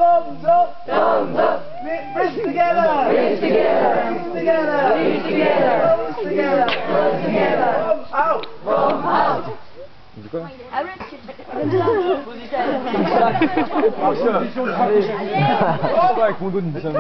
Thumbs up! Thumbs up! Wrists together! Wrists together! Wrists together! Wrists together! Thumbs together! Thumbs together! Thumbs out! Thumbs out! Position.